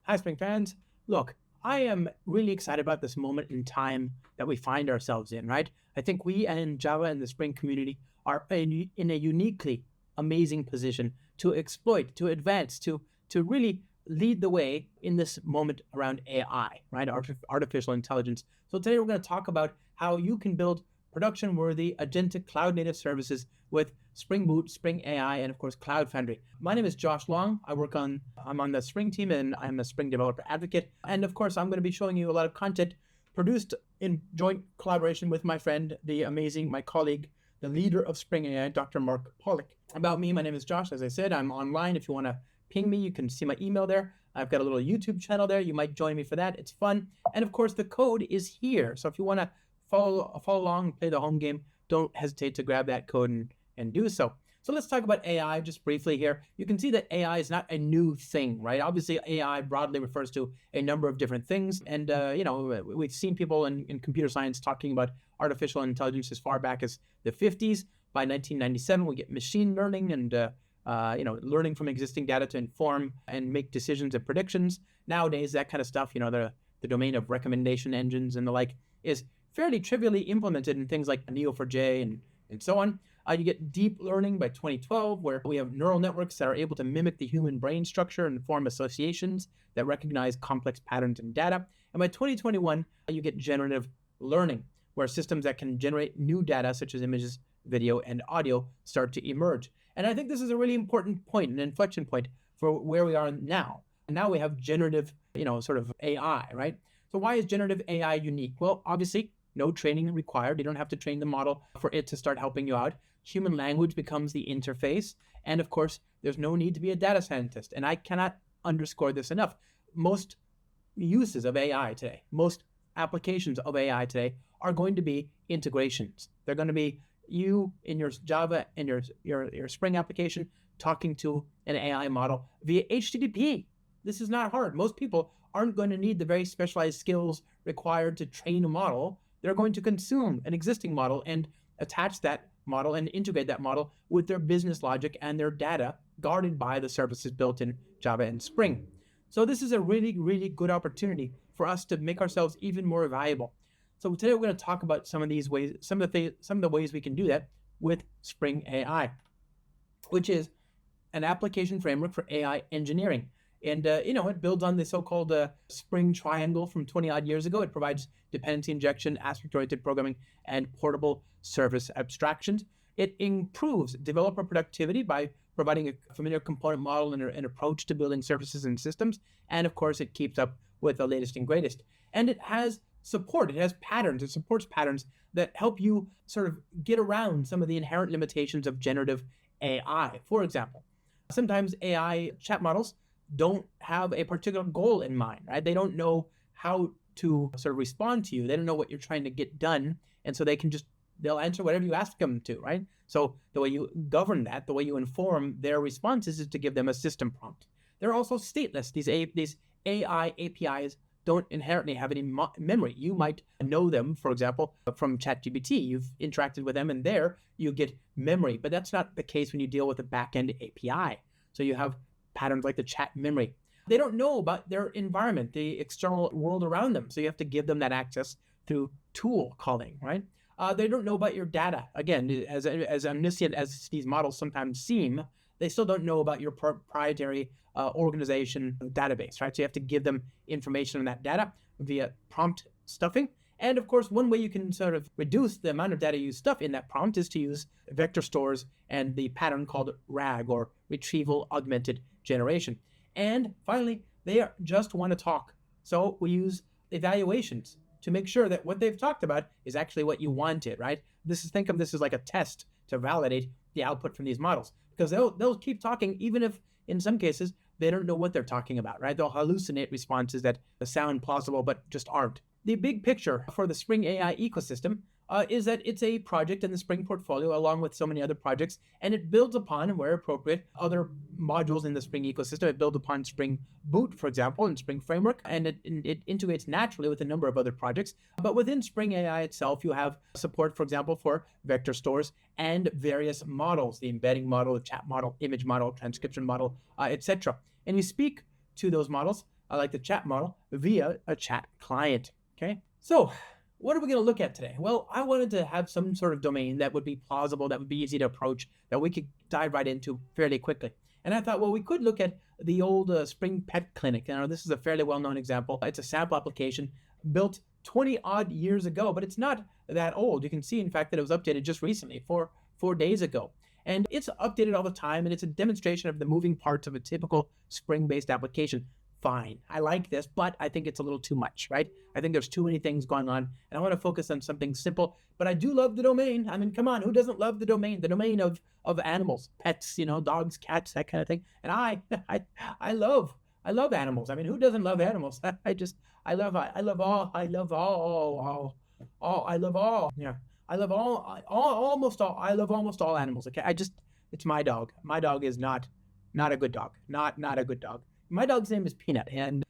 Hi, Spring fans. Look, I am really excited about this moment in time that we find ourselves in, right? I think we and Java and the Spring community are in a uniquely amazing position to exploit, to advance, to really lead the way in this moment around AI, right? Artificial intelligence. So today we're going to talk about how you can build production-worthy agentic cloud-native services with Spring Boot, Spring AI, and of course, Cloud Foundry. My name is Josh Long. I'm on the Spring team and I'm a Spring developer advocate. And of course, I'm going to be showing you a lot of content produced in joint collaboration with my friend, my colleague, the leader of Spring AI, Dr. Mark Pollock. About me, my name is Josh. As I said, I'm online. If you want to ping me, you can see my email there. I've got a little YouTube channel there. You might join me for that. It's fun. And of course, the code is here. So if you want to follow along and play the home game, don't hesitate to grab that code and do so. So let's talk about AI just briefly here. You can see that AI is not a new thing, right? Obviously, AI broadly refers to a number of different things. And, we've seen people in computer science talking about artificial intelligence as far back as the 50s. By 1997, we get machine learning and, learning from existing data to inform and make decisions and predictions. Nowadays, that kind of stuff, the domain of recommendation engines and the like is fairly trivially implemented in things like Neo4j and so on. You get deep learning by 2012, where we have neural networks that are able to mimic the human brain structure and form associations that recognize complex patterns in data. And by 2021, you get generative learning, where systems that can generate new data, such as images, video, and audio, start to emerge. And I think this is a really important point, an inflection point for where we are now. And now we have generative, sort of AI, right? So why is generative AI unique? Well, obviously, no training required. You don't have to train the model for it to start helping you out. Human language becomes the interface. And of course, there's no need to be a data scientist. And I cannot underscore this enough. Most uses of AI today, most applications of AI today are going to be integrations. They're going to be you in your Java and your Spring application talking to an AI model via HTTP. This is not hard. Most people aren't going to need the very specialized skills required to train a model. They're going to consume an existing model and attach that model and integrate that model with their business logic and their data guarded by the services built in Java and Spring. So this is a really, really good opportunity for us to make ourselves even more valuable. So today we're going to talk about some of these ways, some of the ways we can do that with Spring AI, which is an application framework for AI engineering. And, it builds on the so-called Spring Triangle from 20 odd years ago. It provides dependency injection, aspect-oriented programming, and portable service abstractions. It improves developer productivity by providing a familiar component model and an approach to building services and systems. And of course, it keeps up with the latest and greatest. And it has support. It has patterns. It supports patterns that help you sort of get around some of the inherent limitations of generative AI. For example, sometimes AI chat models don't have a particular goal in mind, right? They don't know how to sort of respond to you. They don't know what you're trying to get done. And so they'll answer whatever you ask them to, right? So the way you govern that, the way you inform their responses is to give them a system prompt. They're also stateless. These AI APIs don't inherently have any memory. You might know them, for example, from ChatGPT. You've interacted with them and there you get memory, but that's not the case when you deal with a backend API. So you have patterns like the chat memory. They don't know about their environment, the external world around them. So you have to give them that access through tool calling, right? They don't know about your data. Again, as omniscient as these models sometimes seem, they still don't know about your proprietary organization database, right? So you have to give them information on that data via prompt stuffing. And of course, one way you can sort of reduce the amount of data you stuff in that prompt is to use vector stores and the pattern called RAG, or Retrieval Augmented Generation. And finally, they just want to talk. So we use evaluations to make sure that what they've talked about is actually what you wanted, right? Think of this as like a test to validate the output from these models, because they'll keep talking even if in some cases they don't know what they're talking about, right? They'll hallucinate responses that sound plausible but just aren't. The big picture for the Spring AI ecosystem is that it's a project in the Spring portfolio along with so many other projects, and it builds upon, where appropriate, other modules in the Spring ecosystem. It builds upon Spring Boot, for example, and Spring Framework, and it integrates naturally with a number of other projects. But within Spring AI itself, you have support, for example, for vector stores and various models, the embedding model, the chat model, image model, transcription model, etc. And you speak to those models like the chat model, via a chat client. Okay. So what are we going to look at today? Well, I wanted to have some sort of domain that would be plausible, that would be easy to approach, that we could dive right into fairly quickly. And I thought, well, we could look at the old Spring Pet Clinic. Now, this is a fairly well-known example. It's a sample application built 20 odd years ago, but it's not that old. You can see, in fact, that it was updated just recently, four days ago. And it's updated all the time, and it's a demonstration of the moving parts of a typical Spring-based application. Fine, I like this, but I think it's a little too much, right? I think there's too many things going on, and I want to focus on something simple, but I do love the domain. I mean, come on, who doesn't love the domain? The domain of animals, pets, dogs, cats, that kind of thing. And I love animals. I mean, who doesn't love animals? I love almost all animals. Okay, it's my dog. My dog is not a good dog. Not a good dog. My dog's name is Peanut, and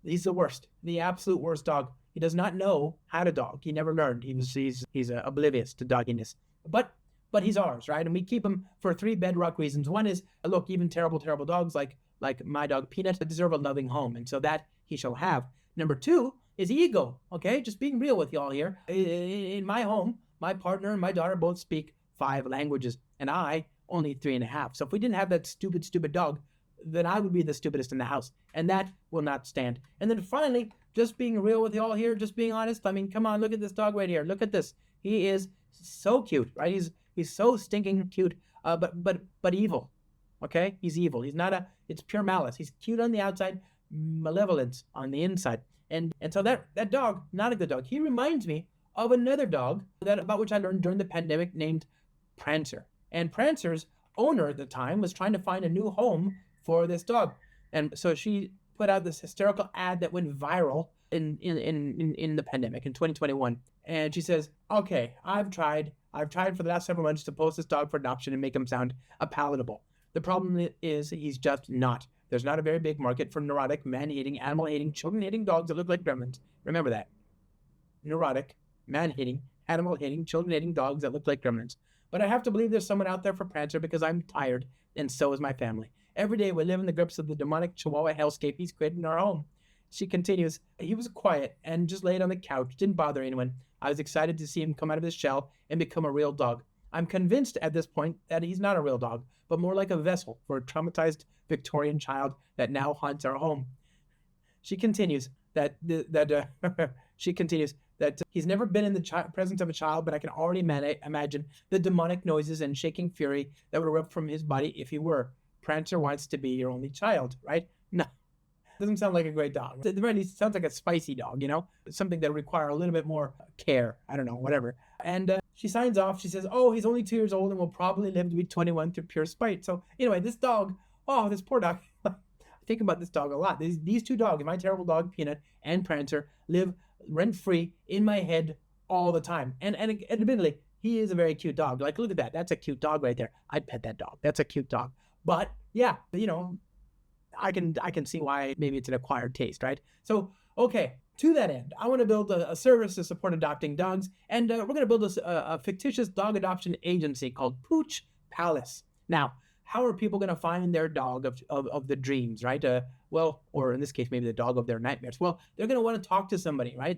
he's the worst, the absolute worst dog. He does not know how to dog. He never learned. He's oblivious to dogginess. But he's ours, right? And we keep him for 3 bedrock reasons. One is, look, even terrible dogs like my dog Peanut deserve a loving home, and so that he shall have. Number 2 is ego. Okay, just being real with y'all here. In my home, my partner and my daughter both speak 5 languages, and I only 3.5. So if we didn't have that stupid dog, then I would be the stupidest in the house, and that will not stand. And then finally, just being real with y'all here, just being honest. I mean, come on, look at this dog right here. Look at this. He is so cute, right? He's so stinking cute, but evil. Okay, he's evil. It's pure malice. He's cute on the outside, malevolence on the inside. And so that dog, not a good dog. He reminds me of another dog about which I learned during the pandemic, named Prancer. And Prancer's owner at the time was trying to find a new home for this dog, and so she put out this hysterical ad that went viral in the pandemic in 2021. And she says, "Okay, I've tried for the last several months to post this dog for adoption and make him sound palatable. The problem is he's just not. There's not a very big market for neurotic, man-hating, animal-hating, children-hating dogs that look like gremlins. Remember that. Neurotic, man-hating, animal-hating, children-hating dogs that look like gremlins. But I have to believe there's someone out there for Prancer because I'm tired, and so is my family. Every day we live in the grips of the demonic Chihuahua hellscape he's created in our home." She continues, "He was quiet and just laid on the couch, didn't bother anyone. I was excited to see him come out of his shell and become a real dog. I'm convinced at this point that he's not a real dog, but more like a vessel for a traumatized Victorian child that now haunts our home." She continues that he's never been in the presence of a child, but I can already imagine the demonic noises and shaking fury that would erupt from his body if he were. Prancer wants to be your only child, right? No, doesn't sound like a great dog. At the very least, it sounds like a spicy dog, something that would require a little bit more care. I don't know, whatever. And she signs off. She says, "Oh, he's only 2 years old and will probably live to be 21 through pure spite." So anyway, this dog, this poor dog. I think about this dog a lot. These 2 dogs, my terrible dog Peanut and Prancer, live rent-free in my head all the time. And admittedly, he is a very cute dog. Like, look at that. That's a cute dog right there. I'd pet that dog. That's a cute dog. But yeah, I can see why maybe it's an acquired taste, right? So, okay, to that end, I want to build a service to support adopting dogs, and we're going to build a fictitious dog adoption agency called Pooch Palace. Now, how are people going to find their dog of the dreams, right? Or in this case, maybe the dog of their nightmares. Well, they're going to want to talk to somebody, right?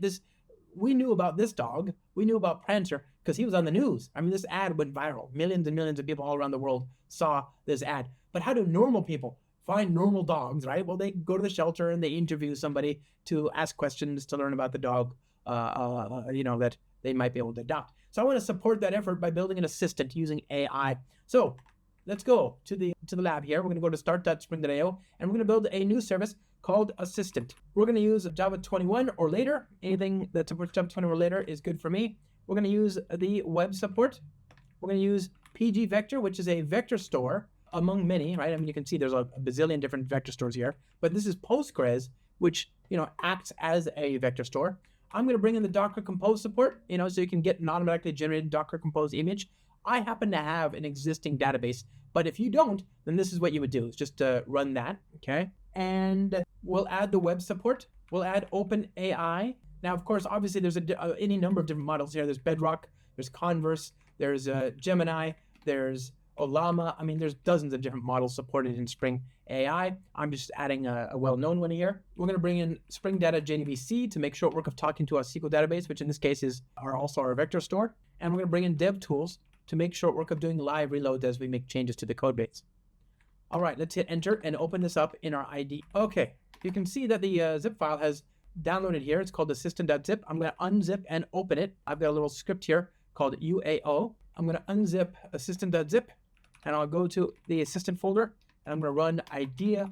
We knew about this dog. We knew about Prancer because he was on the news. I mean, this ad went viral. Millions and millions of people all around the world saw this ad. But how do normal people find normal dogs, right? Well, they go to the shelter and they interview somebody to ask questions to learn about the dog, that they might be able to adopt. So I want to support that effort by building an assistant using AI. So let's go to the lab here. We're going to go to start.spring.io, and we're going to build a new service called Assistant. We're going to use Java 21 or later. Anything that supports Java 21 or later is good for me. We're going to use the web support. We're going to use PG Vector, which is a vector store among many, right? I mean, you can see there's a bazillion different vector stores here, but this is Postgres, which, acts as a vector store. I'm going to bring in the Docker Compose support, so you can get an automatically generated Docker Compose image. I happen to have an existing database, but if you don't, then this is what you would do, is just run that, okay? And we'll add the web support. We'll add OpenAI. Now, of course, obviously, there's any number of different models here. There's Bedrock, there's Converse, there's Gemini, there's Llama. I mean, there's dozens of different models supported in Spring AI. I'm just adding a well-known one here. We're going to bring in Spring Data JDBC to make short work of talking to our SQL database, which in this case is also our vector store. And we're going to bring in DevTools to make short work of doing live reloads as we make changes to the code base. All right, let's hit enter and open this up in our ID. Okay, you can see that the zip file has downloaded here. It's called assistant.zip. I'm going to unzip and open it. I've got a little script here called UAO. I'm going to unzip assistant.zip, and I'll go to the assistant folder, and I'm going to run idea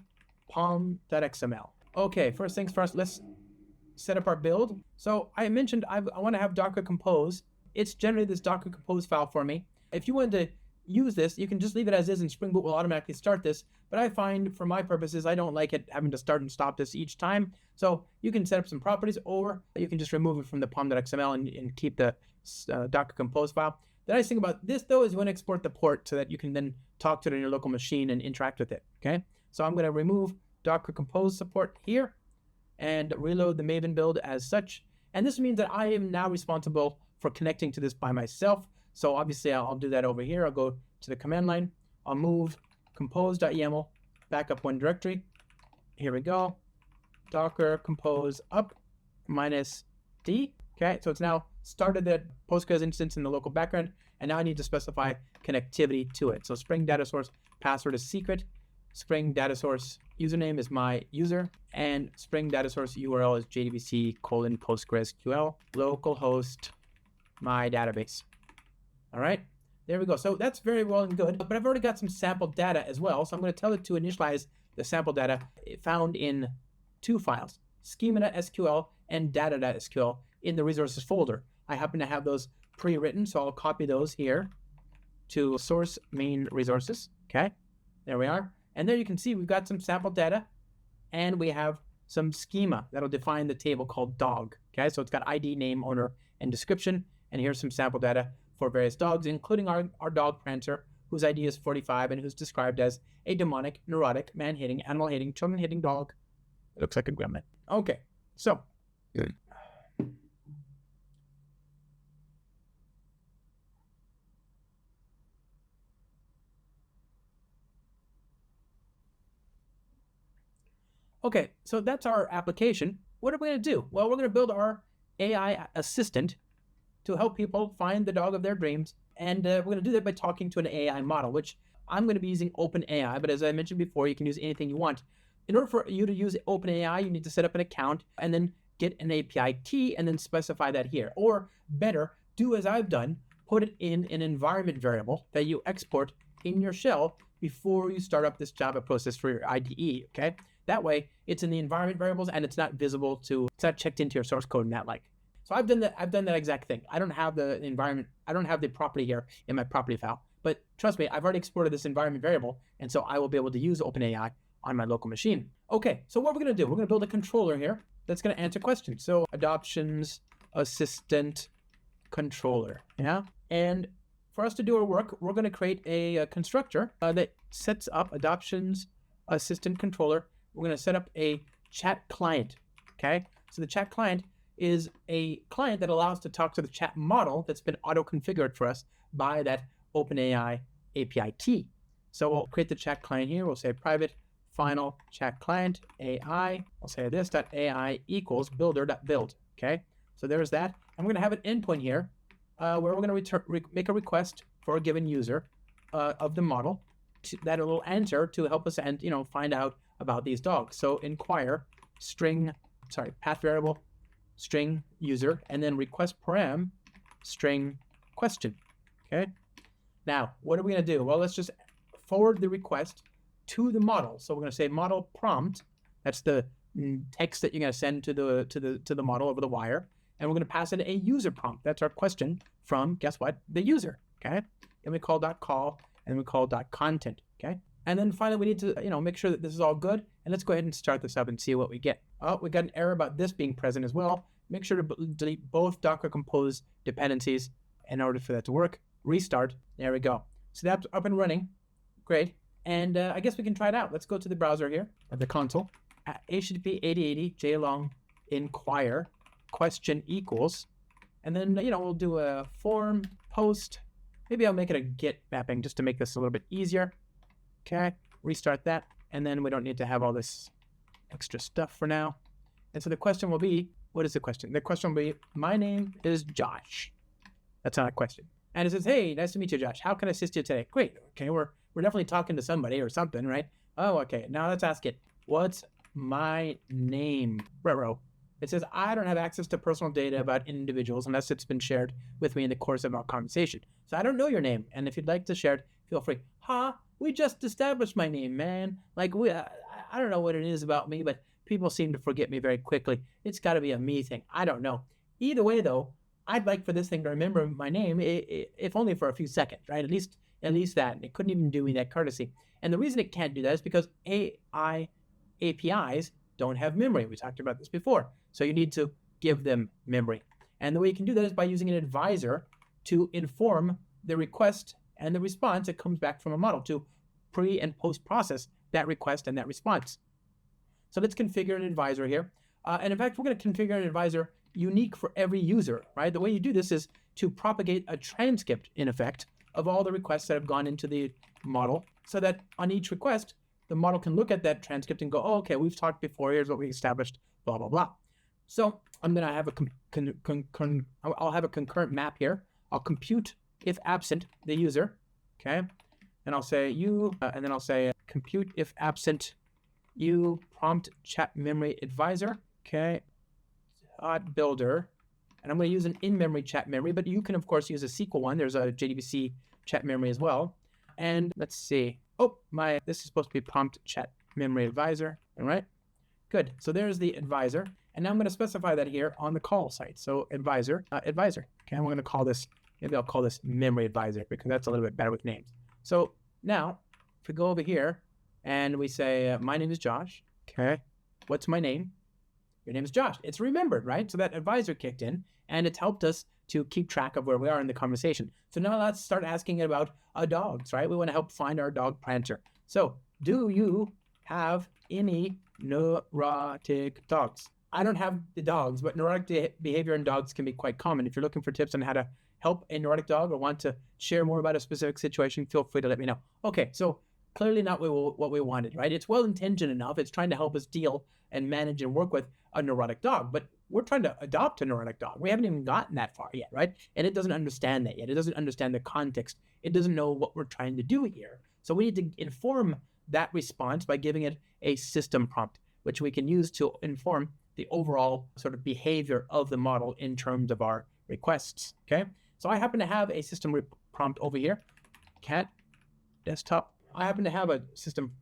pom.xml. Okay, first things first, let's set up our build. So I mentioned I want to have Docker Compose. It's generated this Docker Compose file for me. If you wanted to use this, you can just leave it as is, and Spring Boot will automatically start this. But I find, for my purposes, I don't like it having to start and stop this each time. So you can set up some properties, or you can just remove it from the pom.xml and keep the Docker Compose file. The nice thing about this, though, is you want to export the port so that you can then talk to it on your local machine and interact with it. Okay, so I'm going to remove Docker Compose support here and reload the Maven build as such. And this means that I am now responsible for connecting to this by myself. So obviously I'll do that over here. I'll go to the command line. I'll move compose.yaml back up one directory. Here we go. Docker compose up -d. Okay, so it's now started the Postgres instance in the local background, and now I need to specify connectivity to it. So Spring Data Source password is secret. Spring Data Source username is my user, and Spring Data Source URL is jdbc:/PostgreSQL localhost my database. All right, there we go. So that's very well and good, but I've already got some sample data as well. So I'm going to tell it to initialize the sample data found in two files, schema.sql and data.sql in the resources folder. I happen to have those pre-written, so I'll copy those here to source main resources. Okay, there we are. And there you can see we've got some sample data, and we have some schema that'll define the table called dog. Okay, so it's got ID, name, owner, and description. And here's some sample data for various dogs, including our dog Prancer, whose ID is 45 and who's described as a demonic, neurotic, man-hating, animal-hating, children-hating dog. It looks like a gremlin. Okay, so. Good. Okay, so that's our application. What are we going to do? Well, we're going to build our AI assistant to help people find the dog of their dreams. And we're going to do that by talking to an AI model, which I'm going to be using OpenAI. But as I mentioned before, you can use anything you want. In order for you to use OpenAI, you need to set up an account and then get an API key and then specify that here. Or better, do as I've done, put it in an environment variable that you export in your shell before you start up this Java process for your IDE, okay? That way, it's in the environment variables and it's not visible to, it's not checked into your source code and that like. So I've done that exact thing. I don't have the environment, I don't have the property here in my property file, but trust me, I've already exported this environment variable, and so I will be able to use OpenAI on my local machine. Okay, so what we're gonna do, we're gonna build a controller here that's gonna answer questions. So adoptions assistant controller, yeah? And for us to do our work, we're gonna create a constructor that sets up adoptions assistant controller. We're going to set up a chat client, okay? So the chat client is a client that allows to talk to the chat model that's been auto-configured for us by that OpenAI API key. So we'll create the chat client here. We'll say private final chat client AI. I'll say this.ai equals builder.build, okay? So there's that. And we're going to have an endpoint here where we're going to make a request for a given user of the model that it will answer to help us and find out about these dogs. So inquire path variable string user, and then request param string question. Okay. Now, what are we going to do? Well, let's just forward the request to the model. So we're going to say model prompt. That's the text that you're going to send to the model over the wire, and we're going to pass it a user prompt. That's our question from, guess what, the user. Okay. Then we call .call, and then we call .content. Okay. And then finally, we need to, make sure that this is all good. And let's go ahead and start this up and see what we get. Oh, we got an error about this being present as well. Make sure to delete both Docker Compose dependencies in order for that to work. Restart. There we go. So that's up and running. Great. And I guess we can try it out. Let's go to the browser here at the console. HTTP 8080 JLong inquire question equals. And then, we'll do a form post Maybe I'll make it a Git mapping just to make this a little bit easier. Okay, restart that. And then we don't need to have all this extra stuff for now. And so the question will be, what is the question? The question will be, my name is Josh. That's not a question. And it says, hey, nice to meet you, Josh. How can I assist you today? Great. Okay, we're definitely talking to somebody or something, right? Oh, okay. Now let's ask it, what's my name? Ruh-roh. It says, I don't have access to personal data about individuals unless it's been shared with me in the course of our conversation. So I don't know your name. And if you'd like to share it, feel free. We just established my name, man. Like, I don't know what it is about me, but people seem to forget me very quickly. It's got to be a me thing. I don't know. Either way, though, I'd like for this thing to remember my name, if only for a few seconds, right? At least that. And it couldn't even do me that courtesy. And the reason it can't do that is because AI APIs don't have memory. We talked about this before. So you need to give them memory. And the way you can do that is by using an advisor to inform the request and the response that comes back from a model to pre and post process that request and that response. So let's configure an advisor here. And in fact, we're going to configure an advisor unique for every user, right? The way you do this is to propagate a transcript, in effect, of all the requests that have gone into the model so that on each request, the model can look at that transcript and go, oh, okay, we've talked before, here's what we established, blah, blah, blah. So I'm going to have I'll have a concurrent map here. I'll compute if absent the user, okay? And I'll say you, and then I'll say compute if absent you prompt chat memory advisor, okay? Builder, and I'm going to use an in-memory chat memory, but you can of course use a SQL one. There's a JDBC chat memory as well. And let's see. Oh, this is supposed to be prompt chat memory advisor. All right, good. So there's the advisor, and now I'm going to specify that here on the call site. So advisor. Okay, I'm going to call this. Maybe I'll call this memory advisor because that's a little bit better with names. So now, if we go over here and we say, my name is Josh. Okay, what's my name? Your name is Josh. It's remembered, right? So that advisor kicked in, and it's helped us to keep track of where we are in the conversation. So now let's start asking about dogs, right? We want to help find our dog Prancer. So, do you have any neurotic dogs? I don't have the dogs, but neurotic behavior in dogs can be quite common. If you're looking for tips on how to help a neurotic dog or want to share more about a specific situation, feel free to let me know. Okay, so clearly not what we wanted, right? It's well-intentioned enough. It's trying to help us deal and manage and work with a neurotic dog, but we're trying to adopt a neurotic dog. We haven't even gotten that far yet, right? And it doesn't understand that yet. It doesn't understand the context. It doesn't know what we're trying to do here. So we need to inform that response by giving it a system prompt, which we can use to inform the overall sort of behavior of the model in terms of our requests, okay? So I happen to have a system prompt over here, cat desktop. I happen to have a system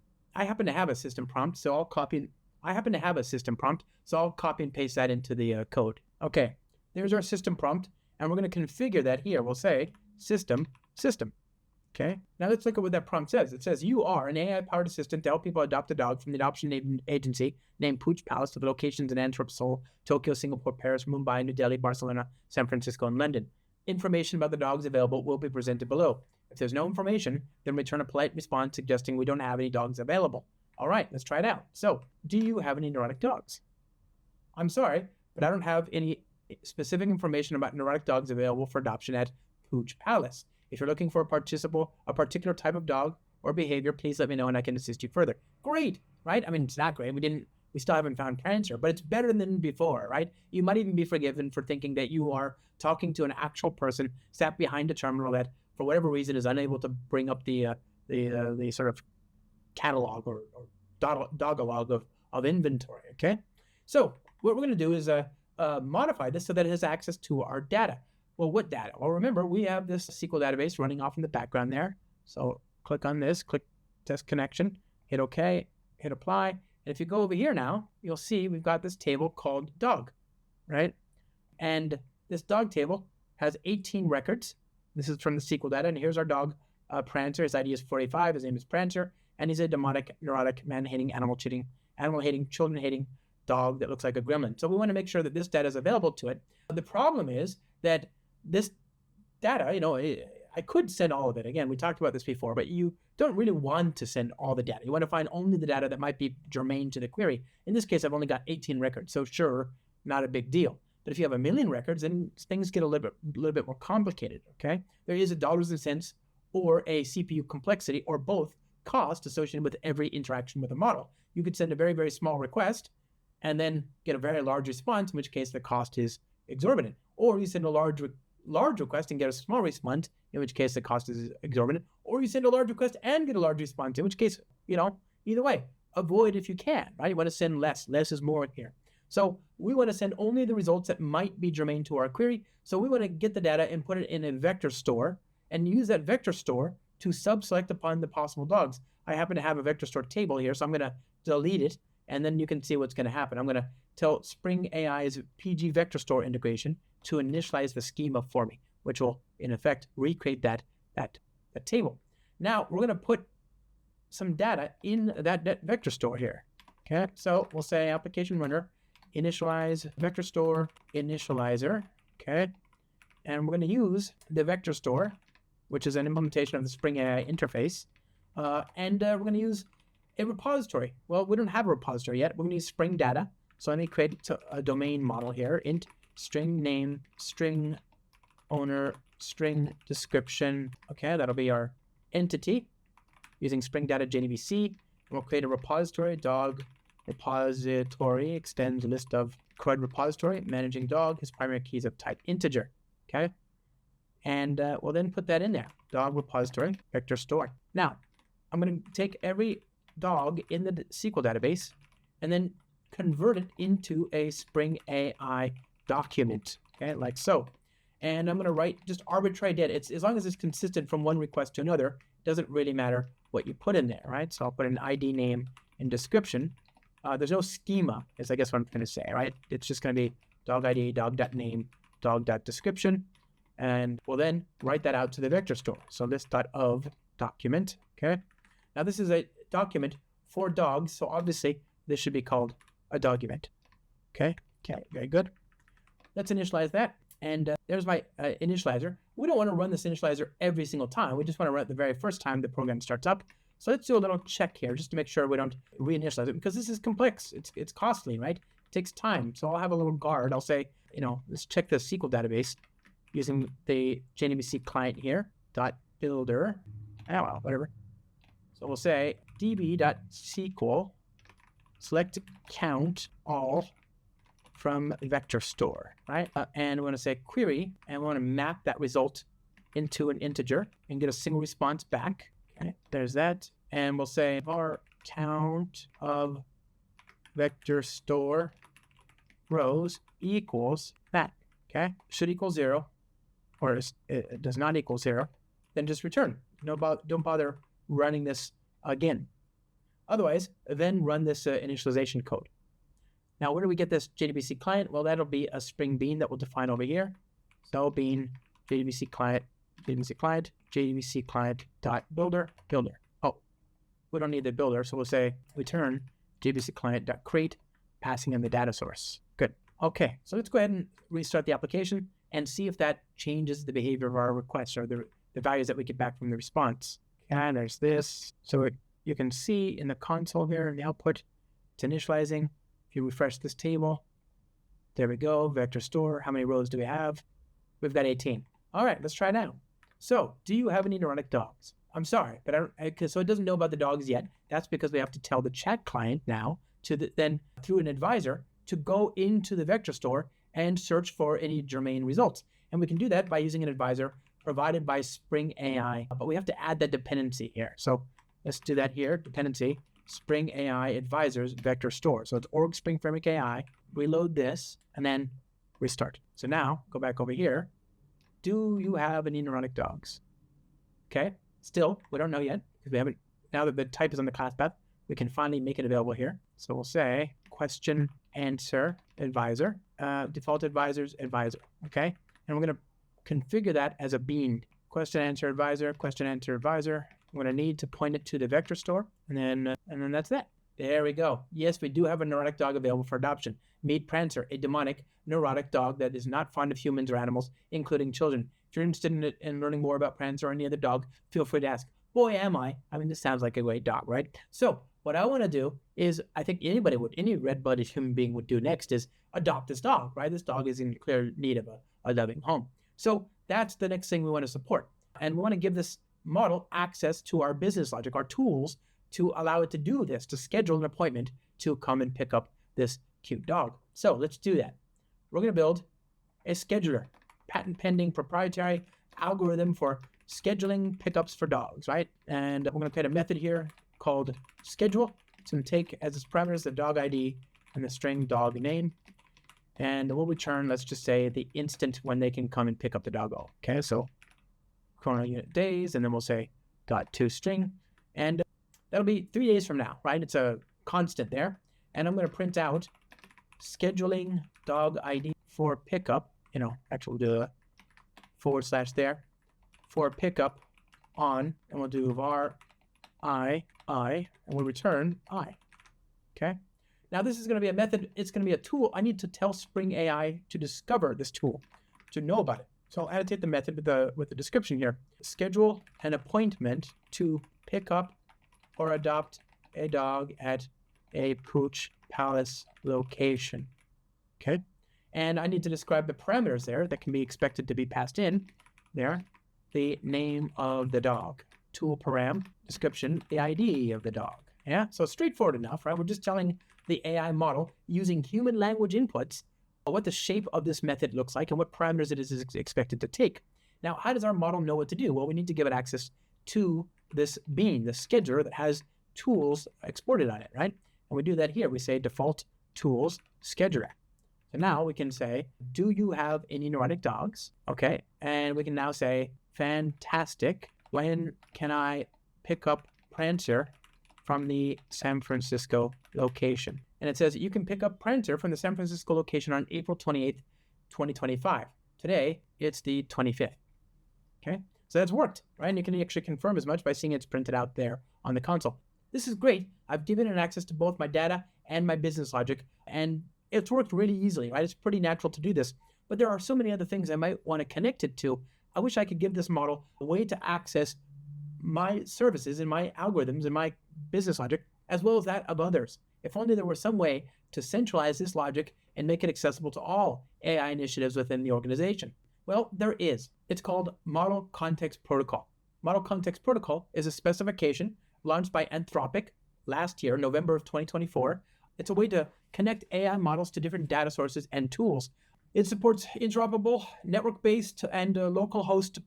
prompt, so I'll copy and paste that into the code. Okay, there's our system prompt, and we're going to configure that here. We'll say system. Okay, now let's look at what that prompt says. It says, you are an AI-powered assistant to help people adopt a dog from the adoption agency named Pooch Palace with locations in Antwerp, Seoul, Tokyo, Singapore, Paris, Mumbai, New Delhi, Barcelona, San Francisco, and London. Information about the dogs available will be presented below. If there's no information, then return a polite response suggesting we don't have any dogs available. All right, let's try it out. So, do you have any neurotic dogs? I'm sorry, but I don't have any specific information about neurotic dogs available for adoption at Pooch Palace. If you're looking for a particular type of dog or behavior, please let me know and I can assist you further. Great, right? I mean, it's not great. We still haven't found Prancer, but it's better than before, right? You might even be forgiven for thinking that you are talking to an actual person sat behind a terminal that, for whatever reason, is unable to bring up the sort of catalog or dogalog of inventory, okay? So what we're going to do is modify this so that it has access to our data. Well, what data? Well, remember, we have this SQL database running off in the background there. So click on this, click test connection, hit OK, hit apply. And if you go over here now, you'll see we've got this table called dog, right? And this dog table has 18 records. This is from the SQL data. And here's our dog, Prancer. His ID is 45. His name is Prancer. And he's a demotic, neurotic, man-hating, animal-hating, children-hating dog that looks like a gremlin. So we want to make sure that this data is available to it. The problem is that this data, I could send all of it. Again, we talked about this before, but you don't really want to send all the data. You want to find only the data that might be germane to the query. In this case, I've only got 18 records. So sure, not a big deal. But if you have a million records, then things get a little bit more complicated, okay? There is a dollars and cents or a CPU complexity or both cost associated with every interaction with a model. You could send a very, very small request and then get a very large response, in which case the cost is exorbitant. Or you send a large request and get a small response, in which case the cost is exorbitant. Or you send a large request and get a large response, in which case, either way, avoid if you can, right? You want to send less. Less is more here. So we want to send only the results that might be germane to our query. So we want to get the data and put it in a vector store and use that vector store to sub-select upon the possible dogs. I happen to have a vector store table here, so I'm going to delete it, and then you can see what's going to happen. I'm going to tell Spring AI's PG vector store integration to initialize the schema for me, which will, in effect, recreate that table. Now, we're going to put some data in that vector store here. Okay, so we'll say application runner, initialize vector store initializer, okay? And we're going to use the vector store, which is an implementation of the Spring AI interface, and we're going to use a repository. Well, we don't have a repository yet. We're going to use Spring data. So let me create a domain model here, int string name, string owner, string description. Okay, that'll be our entity using Spring data JDBC. And we'll create a repository, dog repository, extends list of CRUD repository, managing dog, his primary keys of type integer. Okay, and we'll then put that in there, dog repository, vector store. Now, I'm going to take every dog in the SQL database and then convert it into a Spring AI document, okay, like so. And I'm going to write just arbitrary data. It's as long as it's consistent from one request to another, it doesn't really matter what you put in there, right? So I'll put an ID name and description. There's no schema, is I guess what I'm going to say, right? It's just going to be dog ID, dog.name, dog.description, and we'll then write that out to the vector store. So list.of document, okay? Now this is a document for dogs, so obviously this should be called a document, okay? Okay, very good. Let's initialize that, and there's my initializer. We don't want to run this initializer every single time. We just want to run it the very first time the program starts up. So let's do a little check here just to make sure we don't reinitialize it, because this is complex. It's costly, right? It takes time. So I'll have a little guard. I'll say, let's check the SQL database using the JDBC client here, .builder, whatever. So we'll say db.sql select count all from vector store, right? And we want to say query, and we want to map that result into an integer and get a single response back. Okay, there's that. And we'll say var count of vector store rows equals that. Okay, should equal 0, or it does not equal 0, then just return. Don't bother running this again. Otherwise, then run this initialization code. Now, where do we get this JDBC client? Well, that'll be a Spring Bean that we'll define over here. So bean JDBC client, JDBC client dot builder. Oh, we don't need the builder, so we'll say return JDBC client dot create, passing in the data source. Good. Okay, so let's go ahead and restart the application and see if that changes the behavior of our request or the values that we get back from the response. And there's this. So you can see in the console here in the output, it's initializing. If you refresh this table, there we go, vector store. How many rows do we have? We've got 18. All right, let's try now. So, do you have any neurotic dogs? I'm sorry, but so it doesn't know about the dogs yet. That's because we have to tell the chat client now then through an advisor to go into the vector store and search for any germane results. And we can do that by using an advisor provided by Spring AI, but we have to add that dependency here. So let's do that here, dependency, Spring AI advisors vector store. So it's org Spring Framework AI, reload this, and then restart. So now, go back over here. Do you have any neurotic dogs? Okay, still, we don't know yet, because we haven't, now that the type is on the class path, we can finally make it available here. So we'll say question answer advisor, default advisors advisor, okay? And we're gonna configure that as a bean. Question answer advisor, question answer advisor. I'm gonna need to point it to the vector store, and then that's that. There we go. Yes, we do have a neurotic dog available for adoption. Meet Prancer, a demonic neurotic dog that is not fond of humans or animals, including children. If you're interested in learning more about Prancer or any other dog, feel free to ask. Boy, am I. I mean, this sounds like a great dog, right? So what I want to do is, I think any red-blooded human being would do next is adopt this dog, right? This dog is in clear need of a loving home. So that's the next thing we want to support. And we want to give this model access to our business logic, our tools, to allow it to do this, to schedule an appointment to come and pick up this cute dog. So let's do that. We're going to build a scheduler, patent pending proprietary algorithm for scheduling pickups for dogs, right? And we're going to create a method here called schedule. It's going to take as its parameters the dog ID and the string dog name. And we'll return, let's just say, the instant when they can come and pick up the doggo. Okay, so chrono unit days, and then we'll say .toString. And that'll be 3 days from now, right? It's a constant there. And I'm going to print out scheduling dog ID for pickup. Actually we'll do a / there for pickup on, and we'll do var I, and we'll return I. Okay. Now this is going to be a method. It's going to be a tool. I need to tell Spring AI to discover this tool, to know about it. So I'll annotate the method with the description here. Schedule an appointment to pick up or adopt a dog at a Pooch Palace location. Okay. And I need to describe the parameters there that can be expected to be passed in there. The name of the dog, tool param, description, the ID of the dog. Yeah, so straightforward enough, right? We're just telling the AI model using human language inputs what the shape of this method looks like and what parameters it is expected to take. Now, how does our model know what to do? Well, we need to give it access to this bean, the scheduler that has tools exported on it, right? And we do that here. We say default tools scheduler. So now we can say, do you have any neurotic dogs? Okay, and we can now say, fantastic. When can I pick up Prancer from the San Francisco location? And it says you can pick up Prancer from the San Francisco location on April 28th, 2025. Today, it's the 25th. Okay, so that's worked, right? And you can actually confirm as much by seeing it's printed out there on the console. This is great. I've given it access to both my data and my business logic, and it's worked really easily, right? It's pretty natural to do this, but there are so many other things I might want to connect it to. I wish I could give this model a way to access my services and my algorithms and my business logic, as well as that of others. If only there were some way to centralize this logic and make it accessible to all AI initiatives within the organization. Well, there is. It's called Model Context Protocol. Model Context Protocol is a specification launched by Anthropic last year, November of 2024. It's a way to connect AI models to different data sources and tools. It supports interoperable, network-based, and local host,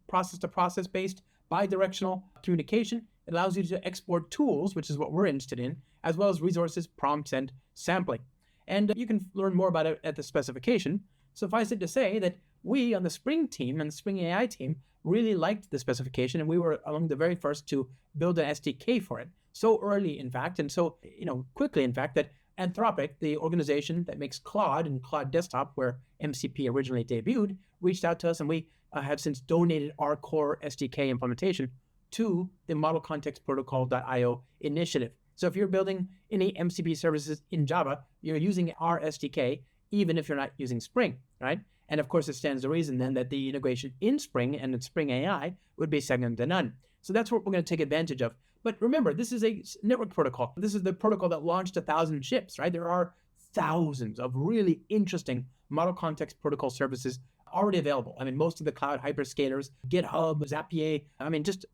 process-to-process based, bi-directional communication. It allows you to export tools, which is what we're interested in, as well as resources, prompts, and sampling. And you can learn more about it at the specification. Suffice it to say that we on the Spring team and the Spring AI team really liked the specification, and we were among the very first to build an SDK for it. So early, in fact, and so quickly, in fact, that Anthropic, the organization that makes Claude and Claude Desktop, where MCP originally debuted, reached out to us, and we have since donated our core SDK implementation to the Model Context Protocol.io initiative. So if you're building any MCP services in Java, you're using our SDK, even if you're not using Spring, right? And of course, it stands to reason then that the integration in Spring and in Spring AI would be second to none. So that's what we're going to take advantage of. But remember, this is a network protocol. This is the protocol that launched 1,000 ships, right? There are thousands of really interesting Model Context Protocol services already available. I mean, most of the cloud hyperscalers, GitHub, Zapier, just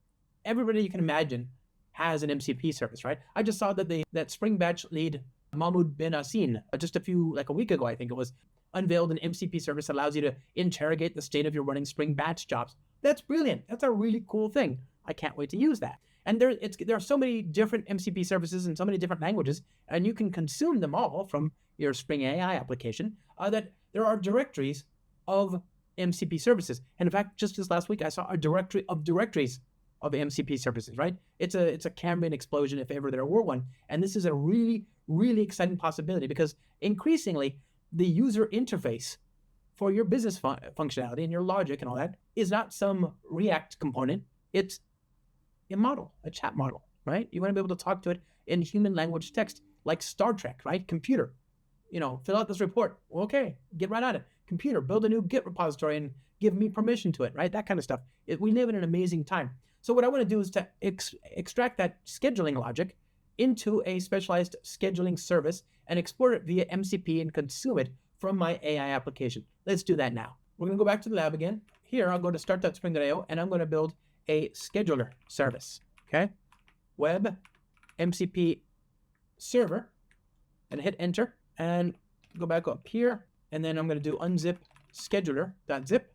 everybody you can imagine has an MCP service, right? I just saw that Spring Batch lead, Mahmoud Ben Asin, just a week ago, I think it was, unveiled an MCP service that allows you to interrogate the state of your running Spring Batch jobs. That's brilliant. That's a really cool thing. I can't wait to use that. And there are so many different MCP services in so many different languages, and you can consume them all from your Spring AI application, that there are directories of MCP services. And in fact, just this last week, I saw a directory of directories of MCP services, right? It's a Cambrian explosion if ever there were one. And this is a really, really exciting possibility because increasingly the user interface for your business functionality and your logic and all that is not some React component. It's a model, a chat model, right? You want to be able to talk to it in human language text, like Star Trek, right? Computer, fill out this report. Okay, get right on it. Computer, build a new Git repository and give me permission to it, right? That kind of stuff. We live in an amazing time. So what I want to do is to extract that scheduling logic into a specialized scheduling service and export it via MCP and consume it from my AI application. Let's do that now. We're going to go back to the lab again. Here, I'll go to start.spring.io, and I'm going to build a scheduler service. Okay, web MCP server, and hit enter, and go back up here, and then I'm going to do unzip scheduler.zip,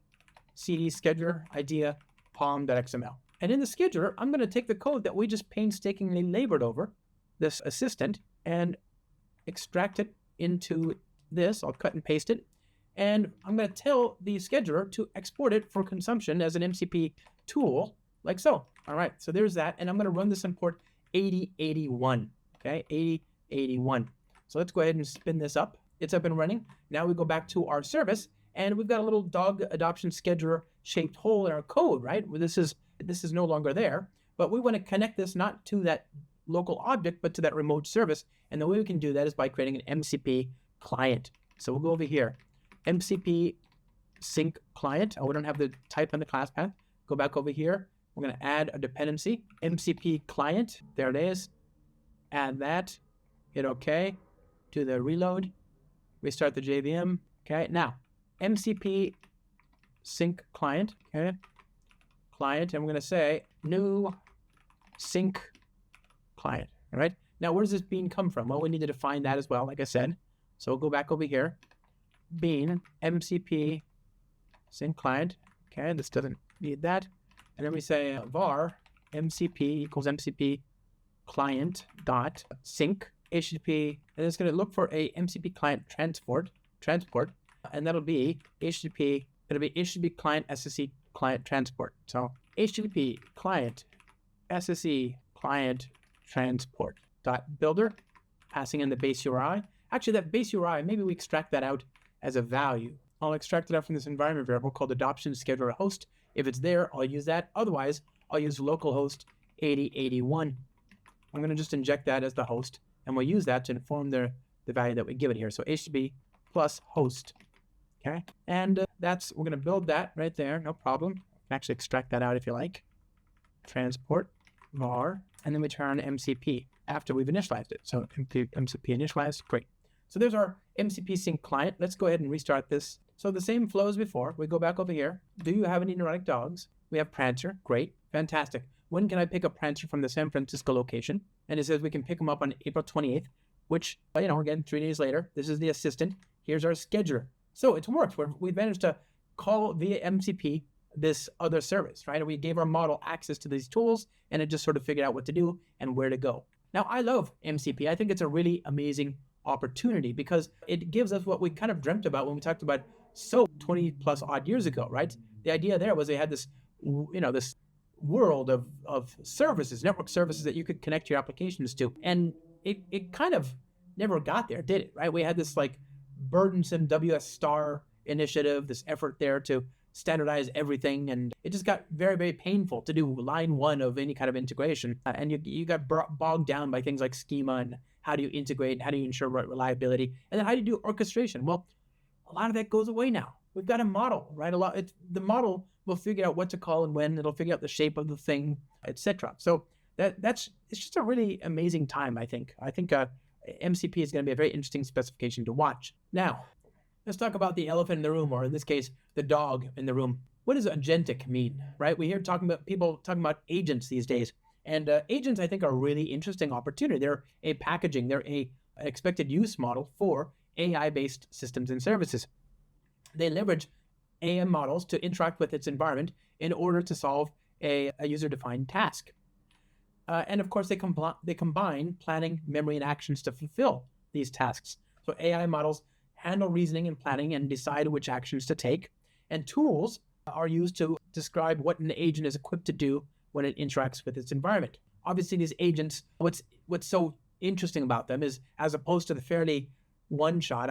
cd scheduler idea pom.xml. And in the scheduler, I'm going to take the code that we just painstakingly labored over, this assistant, and extract it into this. I'll cut and paste it. And I'm going to tell the scheduler to export it for consumption as an MCP tool, like so. All right, so there's that. And I'm going to run this in port 8081. Okay, 8081. So let's go ahead and spin this up. It's up and running. Now we go back to our service, and we've got a little dog adoption scheduler shaped hole in our code, right? Well, this is no longer there, but we want to connect this not to that local object, but to that remote service. And the way we can do that is by creating an MCP client. So we'll go over here, MCP sync client. Oh, we don't have the type in the class path. Go back over here. We're going to add a dependency, MCP client. There it is. Add that. Hit OK. Do the reload. Restart the JVM. Okay. Now, MCP sync client. Okay. Client. And we're going to say new sync client. All right. Now, where does this bean come from? Well, we need to define that as well, like I said. So we'll go back over here. Bean MCP sync client. Okay. This doesn't need that. And then we say var MCP equals MCP client dot sync HTTP, and it's going to look for a MCP client transport, and that'll be HTTP. It'll be HTTP client SSE client transport. So HTTP client SSE client transport dot builder, passing in the base URI. Actually, that base URI, maybe we extract that out as a value. I'll extract it out from this environment variable called adoption scheduler host. If it's there, I'll use that. Otherwise, I'll use localhost 8081. I'm going to just inject that as the host, and we'll use that to inform the value that we give it here. So HTTP plus host. Okay, and we're going to build that right there. No problem. You can actually extract that out if you like. Transport var, and then we turn MCP after we've initialized it. So MCP initialized, great. So there's our MCP sync client. Let's go ahead and restart this. So the same flow as before. We go back over here. Do you have any neurotic dogs? We have Prancer. Great. Fantastic. When can I pick up Prancer from the San Francisco location? And it says we can pick him up on April 28th, which, again, 3 days later. This is the assistant. Here's our scheduler. So it's worked. We've managed to call via MCP this other service, right? And we gave our model access to these tools, and it just sort of figured out what to do and where to go. Now, I love MCP. I think it's a really amazing opportunity because it gives us what we kind of dreamt about when we talked about SOAP 20 plus odd years ago, right? The idea there was they had this, this world of services, network services that you could connect your applications to. And it kind of never got there, did it, right? We had this like burdensome WS star initiative, this effort there to standardize everything. And it just got very, very painful to do line one of any kind of integration. And you got bogged down by things like schema and how do you integrate, how do you ensure reliability, and then how do you do orchestration? Well, a lot of that goes away now. We've got a model, right? The model will figure out what to call and when. It'll figure out the shape of the thing, etc. So it's just a really amazing time, I think. I think MCP is going to be a very interesting specification to watch. Now, let's talk about the elephant in the room, or in this case, the dog in the room. What does agentic mean, right? We hear people talking about agents these days. And agents, I think, are a really interesting opportunity. They're an expected use model for AI-based systems and services. They leverage AI models to interact with its environment in order to solve a user-defined task. And of course, they combine planning, memory, and actions to fulfill these tasks. So AI models handle reasoning and planning and decide which actions to take. And tools are used to describe what an agent is equipped to do when it interacts with its environment. Obviously, these agents, what's so interesting about them is, as opposed to the fairly one-shot,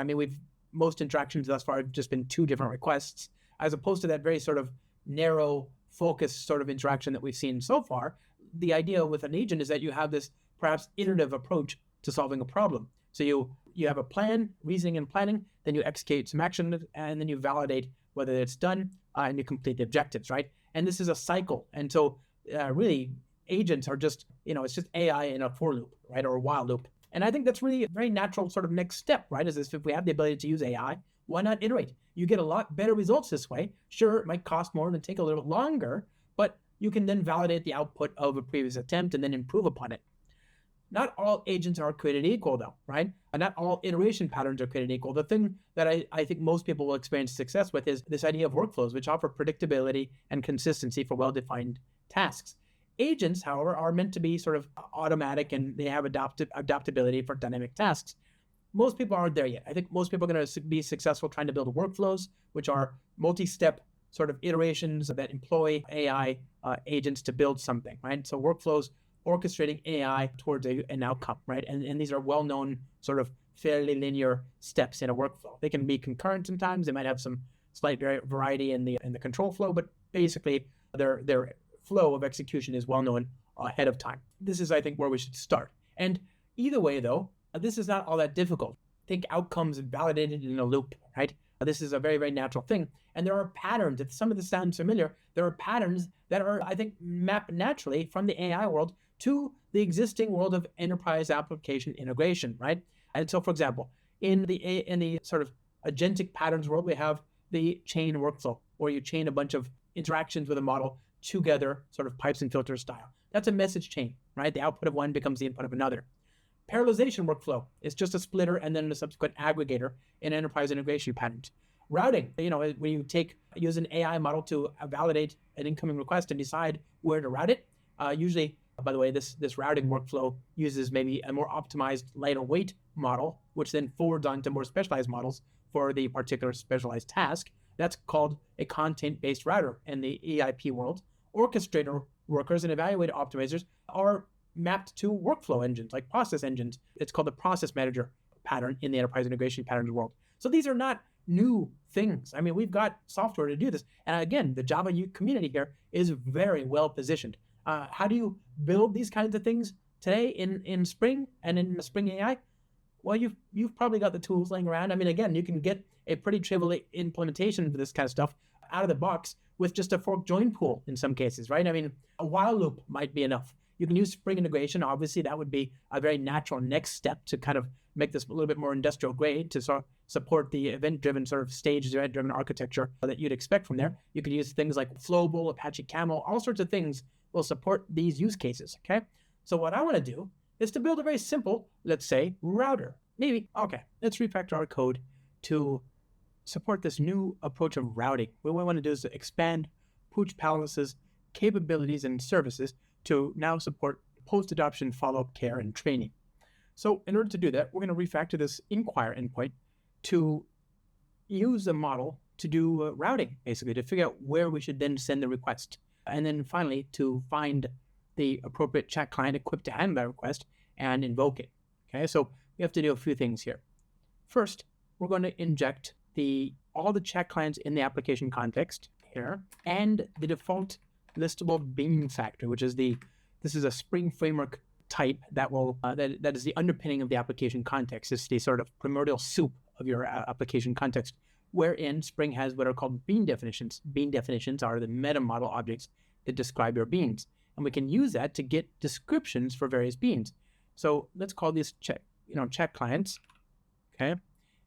most interactions thus far have just been 2 different requests, as opposed to that very sort of narrow, focused sort of interaction that we've seen so far. The idea with an agent is that you have this perhaps iterative approach to solving a problem. So you have a plan, reasoning and planning, then you execute some action, and then you validate whether it's done, and you complete the objectives, right? And this is a cycle. And so really, agents are just, it's just AI in a for loop, right? Or a while loop. And I think that's really a very natural sort of next step, right? Is this, if we have the ability to use AI, why not iterate? You get a lot better results this way. Sure, it might cost more and take a little bit longer, but you can then validate the output of a previous attempt and then improve upon it. Not all agents are created equal, though, right? And not all iteration patterns are created equal. The thing that I think most people will experience success with is this idea of workflows, which offer predictability and consistency for well-defined tasks. Agents, however, are meant to be sort of automatic and they have adaptability for dynamic tasks. Most people aren't there yet. I think most people are going to be successful trying to build workflows, which are multi-step sort of iterations that employ AI agents to build something, right? So workflows orchestrating AI towards an outcome, right? And these are well-known sort of fairly linear steps in a workflow. They can be concurrent sometimes. They might have some slight variety in the control flow, but basically their flow of execution is well-known ahead of time. This is, I think, where we should start. And either way, though, this is not all that difficult. Think outcomes validated in a loop, right? This is a very, very natural thing. And there are patterns. If some of this sounds familiar, there are patterns that are, I think, mapped naturally from the AI world to the existing world of enterprise application integration, right? And so, for example, in the sort of agentic patterns world, we have the chain workflow, where you chain a bunch of interactions with a model together, sort of pipes and filters style. That's a message chain, right? The output of one becomes the input of another. Parallelization workflow is just a splitter and then a subsequent aggregator in enterprise integration patterns. Routing, when you use an AI model to validate an incoming request and decide where to route it, usually, by the way, this routing workflow uses maybe a more optimized lighter weight model, which then forwards on to more specialized models for the particular specialized task. That's called a content-based router in the EIP world. Orchestrator workers and evaluator optimizers are mapped to workflow engines, like process engines. It's called the process manager pattern in the enterprise integration patterns world. So these are not new things. I mean, we've got software to do this. And again, the Java community here is very well positioned. How do you build these kinds of things today in Spring and in Spring AI? Well, you've probably got the tools laying around. I mean, again, you can get a pretty trivial implementation for this kind of stuff out of the box with just a fork join pool in some cases, right? I mean, a while loop might be enough. You can use Spring integration. Obviously, that would be a very natural next step to kind of make this a little bit more industrial grade to sort of support the event-driven sort of stage, event-driven architecture that you'd expect from there. You could use things like Flowable, Apache Camel, all sorts of things will support these use cases, okay? So what I want to do is to build a very simple, let's say, router. Let's refactor our code to support this new approach of routing. What we want to do is to expand Pooch Palace's capabilities and services to now support post-adoption follow-up care and training. So in order to do that, we're going to refactor this inquire endpoint to use a model to do routing, basically, to figure out where we should then send the request. And then finally, to find the appropriate chat client equipped to handle that request and invoke it. Okay, so we have to do a few things here. First, we're going to inject all the chat clients in the application context here and the default listable bean factor, which is this is a Spring framework type that will that is the underpinning of the application context. It's the sort of primordial soup of your application context, wherein Spring has what are called bean definitions. Bean definitions are the meta model objects that describe your beans, and we can use that to get descriptions for various beans. So let's call these chat clients, okay?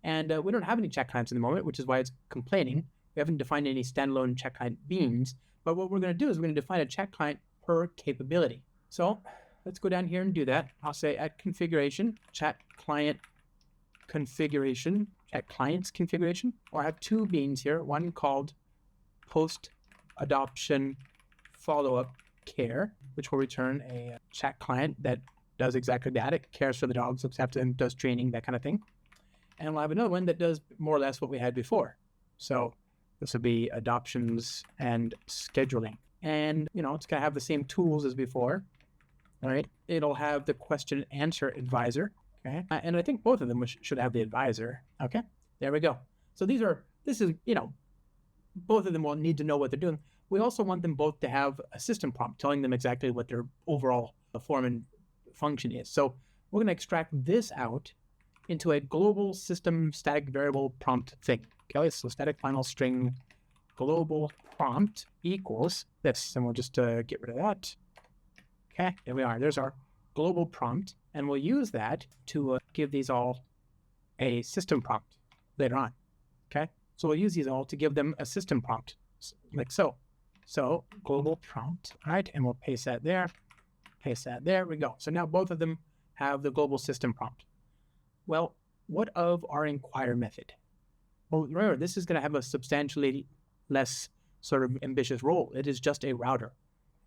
And we don't have any chat clients in the moment, which is why it's complaining. We haven't defined any standalone chat client beans, but what we're going to do is we're going to define a chat client per capability. So let's go down here and do that. I'll say at configuration, chat client configuration, chat clients configuration. Or I have two beans here, one called post-adoption follow-up care, which will return a chat client that does exactly that. It cares for the dogs, looks after them, does training, that kind of thing. And we'll have another one that does more or less what we had before. So this will be adoptions and scheduling. And, it's going to have the same tools as before, all right? It'll have the question and answer advisor, okay? And I think both of them should have the advisor, okay? There we go. So both of them will need to know what they're doing. We also want them both to have a system prompt telling them exactly what their overall form and function is. So we're going to extract this out into a global system static variable prompt thing. Okay, so static final string global prompt equals this, and we'll just get rid of that. Okay, there we are. There's our global prompt, and we'll use that to give these all a system prompt later on. Okay, so we'll use these all to give them a system prompt, like so. So global prompt, all right, and we'll paste that there, there we go. So now both of them have the global system prompt. Well, what of our inquire method? Well, remember, this is going to have a substantially less sort of ambitious role. It is just a router.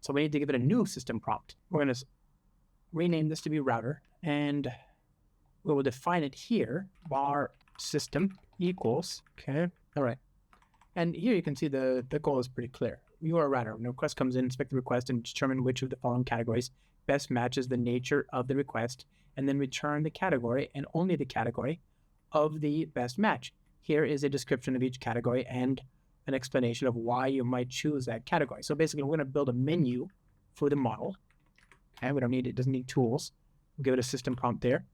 So we need to give it a new system prompt. We're going to rename this to be router, and we will define it here, var system equals, okay, all right. And here you can see the goal is pretty clear. You are a router. When a request comes in, inspect the request and determine which of the following categories best matches the nature of the request, and then return the category and only the category of the best match. Here is a description of each category and an explanation of why you might choose that category. So basically, we're going to build a menu for the model. Okay, we don't need it; doesn't need tools. We'll give it a system prompt there,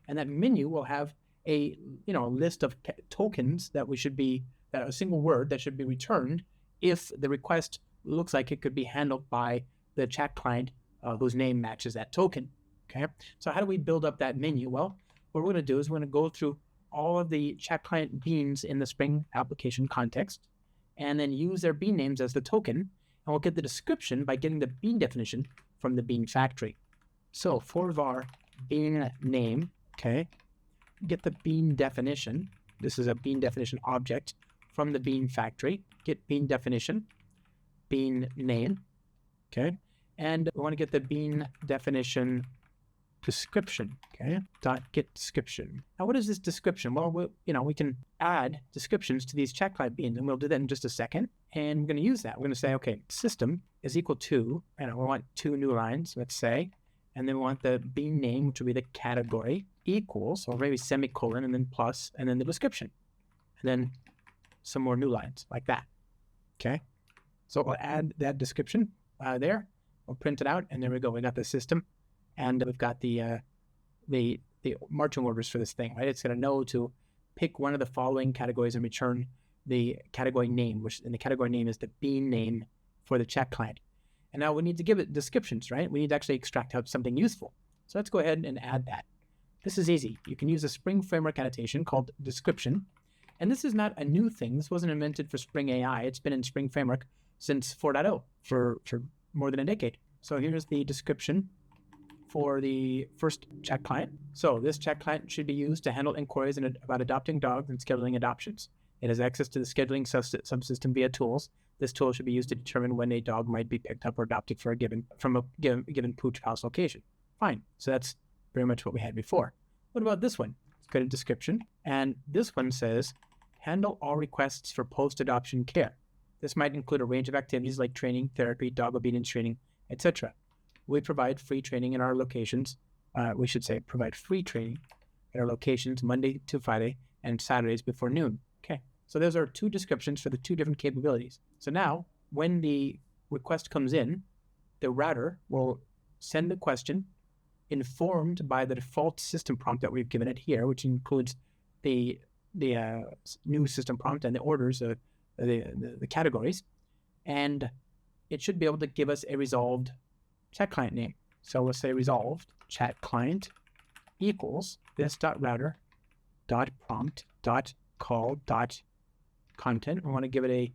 and that menu will have a list of tokens that a single word that should be returned if the request looks like it could be handled by the chat client whose name matches that token. Okay, so how do we build up that menu? Well, what we're going to do is we're going to go through all of the chat client beans in the Spring application context, and then use their bean names as the token, and we'll get the description by getting the bean definition from the bean factory. So for var bean name, okay, get the bean definition. This is a bean definition object from the bean factory. Get bean definition, bean name, okay, and we want to get the bean definition description, okay, dot get description. Now, what is this description? Well, we can add descriptions to these chat client beans, and we'll do that in just a second. And we're going to use that. We're going to say, okay, system is equal to, we want 2 new lines, let's say, and then we want the bean name, which will be the category, equals, or maybe semicolon, and then plus, and then the description, and then some more new lines like that. Okay, so we'll add that description there. We'll print it out, and there we go. We got the system. And we've got the marching orders for this thing, right? It's going to know to pick one of the following categories and return the category name, and the category name is the bean name for the chat client. And now we need to give it descriptions, right? We need to actually extract out something useful. So let's go ahead and add that. This is easy. You can use a Spring Framework annotation called description. And this is not a new thing. This wasn't invented for Spring AI. It's been in Spring Framework since 4.0 for more than a decade. So here's the description for the first chat client. So this chat client should be used to handle inquiries about adopting dogs and scheduling adoptions. It has access to the scheduling subsystem via tools. This tool should be used to determine when a dog might be picked up or adopted from a given pooch house location. Fine. So that's very much what we had before. What about this one? Let's go to description. And this one says, handle all requests for post-adoption care. This might include a range of activities like training, therapy, dog obedience training, etc. We provide free training in our locations. We should say provide free training at our locations Monday to Friday and Saturdays before noon. Okay, so those are 2 descriptions for the 2 different capabilities. So now when the request comes in, the router will send the question informed by the default system prompt that we've given it here, which includes the new system prompt and the orders, the categories, and it should be able to give us a resolved chat client name. So we'll say resolved chat client equals this dot router dot prompt dot call dot content. We want to give it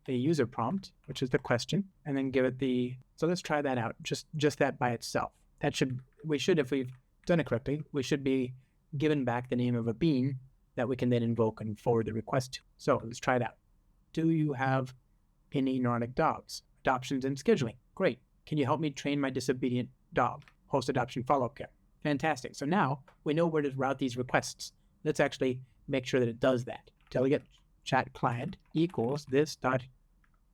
a user prompt, which is the question, and then give it so let's try that out, just that by itself. If we've done it correctly, we should be given back the name of a bean that we can then invoke and forward the request to. So let's try it out. Do you have any neurotic dogs? Adoptions and scheduling. Great. Can you help me train my disobedient dog? Post-adoption follow-up care. Fantastic. So now we know where to route these requests. Let's actually make sure that it does that. Delegate chat client equals this dot,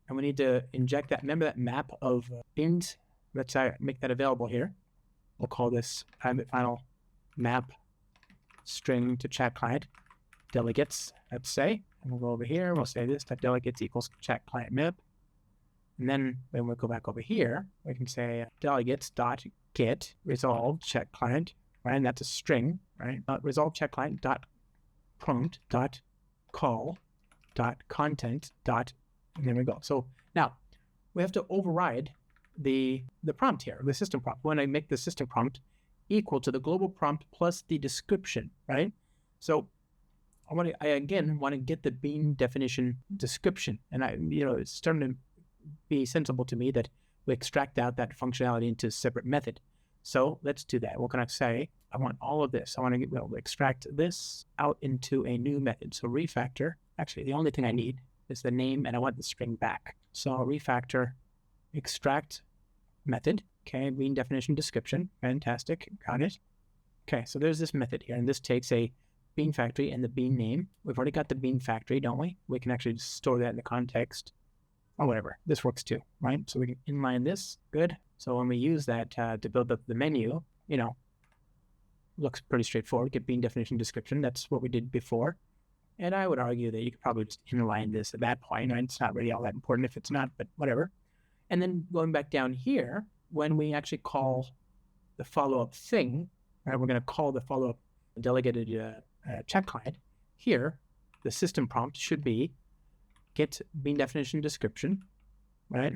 and we need to inject that. Remember that map of beans? Let's make that available here. We'll call this final map string to chat client delegates, let's say. And we'll go over here. We'll say this dot delegates equals chat client map. And then when we go back over here, we can say delegates dot get resolve chat client, right? And that's a string, right? Resolve chat client dot prompt dot call dot content dot, and there we go. So now we have to override the prompt here, the system prompt. When I make the system prompt equal to the global prompt plus the description, right? So I again want to get the bean definition description, and it's starting to be sensible to me that we extract out that functionality into a separate method. So let's do that. What can I say? I want all of this. I want to extract this out into a new method. So refactor. Actually, the only thing I need is the name, and I want the string back. So refactor, extract method. Okay, bean definition description. Fantastic. Got it. Okay, so there's this method here, and this takes a bean factory and the bean name. We've already got the bean factory, don't we? We can actually just store that in the context. Or whatever. This works too, right? So we can inline this. Good. So when we use that to build up the menu, looks pretty straightforward. Get bean definition description. That's what we did before. And I would argue that you could probably just inline this at that point. Right? It's not really all that important if it's not, but whatever. And then going back down here, when we actually call the follow-up thing, right, we're going to call the follow-up delegated chat client. Here, the system prompt should be get bean definition description, right?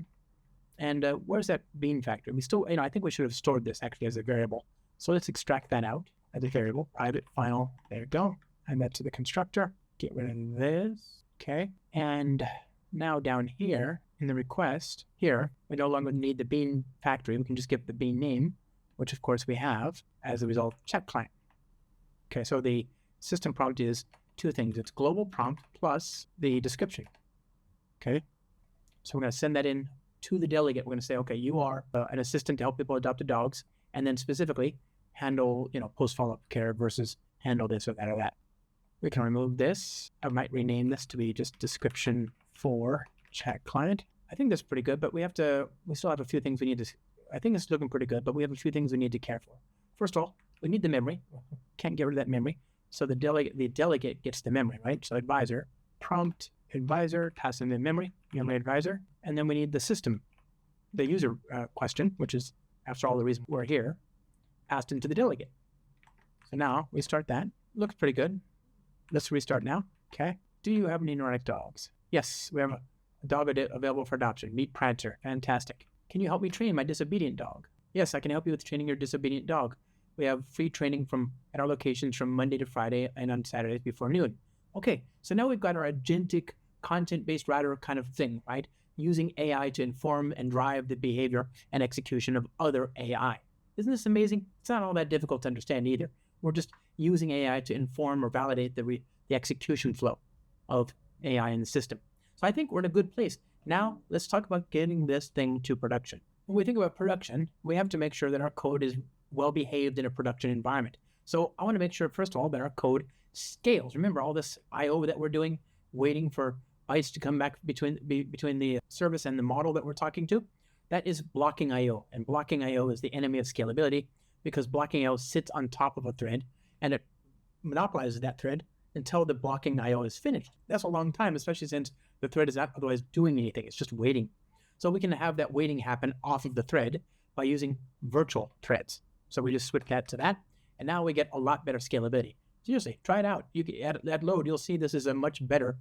And where's that bean factory? We still, I think we should have stored this actually as a variable. So let's extract that out as a variable, private final. There we go. And that's to the constructor. Get rid of this. Okay. And now down here in the request, here, we no longer need the bean factory. We can just give the bean name, which of course we have as a result chat client. Okay. So the system prompt is two things. It's global prompt plus the description. Okay, so we're going to send that in to the delegate. We're going to say, okay, you are an assistant to help people adopt the dogs, and then specifically handle, post follow-up care versus handle this or that or that. We can remove this. I might rename this to be just description for chat client. I think that's pretty good, but we still have a few things we need to, I think it's looking pretty good, but we have a few things we need to care for. First of all, we need the memory. Can't get rid of that memory. So the delegate gets the memory, right? So advisor, prompt, advisor, pass in the memory advisor, and then we need the system, the user question, which is, after all, the reason we're here, passed into the delegate. So now we start that. Looks pretty good. Let's restart now. Okay. Do you have any neurotic dogs? Yes, we have a dog available for adoption. Meet Prancer. Fantastic. Can you help me train my disobedient dog? Yes, I can help you with training your disobedient dog. We have free training at our locations from Monday to Friday and on Saturdays before noon. Okay, so now we've got our agentic content-based router kind of thing, right? Using AI to inform and drive the behavior and execution of other AI. Isn't this amazing? It's not all that difficult to understand either. We're just using AI to inform or validate the execution flow of AI in the system. So I think we're in a good place. Now, let's talk about getting this thing to production. When we think about production, we have to make sure that our code is well-behaved in a production environment. So I want to make sure, first of all, that our code scales. Remember all this I/O that we're doing, waiting for bytes to come back between the service and the model that we're talking to? That is blocking I/O. And blocking I/O is the enemy of scalability, because blocking I/O sits on top of a thread and it monopolizes that thread until the blocking I/O is finished. That's a long time, especially since the thread is not otherwise doing anything. It's just waiting. So we can have that waiting happen off of the thread by using virtual threads. So we just switch that to that, and now we get a lot better scalability. Seriously, try it out. You can add load. You'll see this is a much better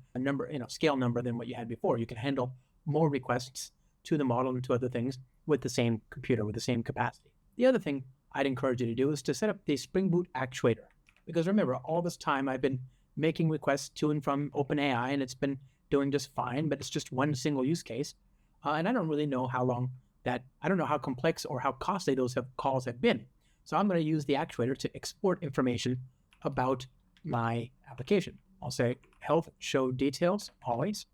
scale number than what you had before. You can handle more requests to the model and to other things with the same computer, with the same capacity. The other thing I'd encourage you to do is to set up the Spring Boot actuator. Because remember, all this time I've been making requests to and from OpenAI, and it's been doing just fine, but it's just one single use case. And I don't really know how complex or how costly those calls have been. So I'm going to use the actuator to export information about my application. I'll say health show details always.